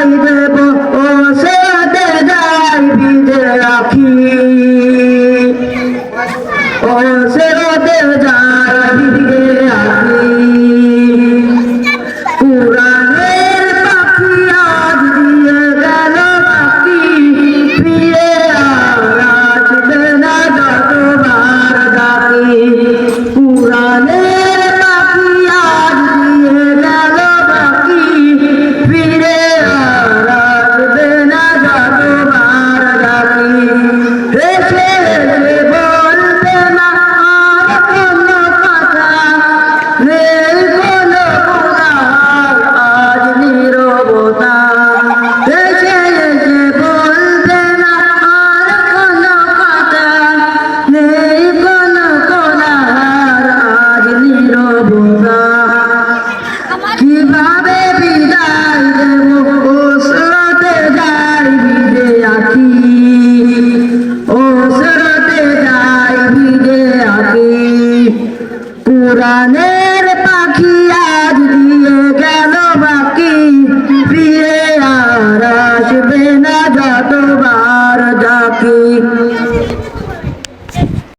বিদায় দেব ও সেরাতে যাই ভিজে রাখি ও সেরাতে যাই ভিজে রাখি পুরাণের পাখি আজ দিয়ে গেল বাকি ফিরে আর আসবে না যতবার ডাকি পুরাণের পাখি আজ দিয়ে গেল বাকি ফিরে আর আসবে না যতবার ডাকি হেসে হেসে বলবে না আর কোনো কথা নেই কোনো গুনাহ আজ নীরবতা হেসে হেসে বলবে না আর কোনো কথা নেই কোনো গুনাহ আজ নীরবতা কিভাবে বিদায় দেব ও স্রোতে যাই ভিজে আঁখি ও স্রোতে যাই ভিজে আঁখি পুরাণের পাখি আজ দিয়ে গেল বাকি ফিরে আর আসবে না যত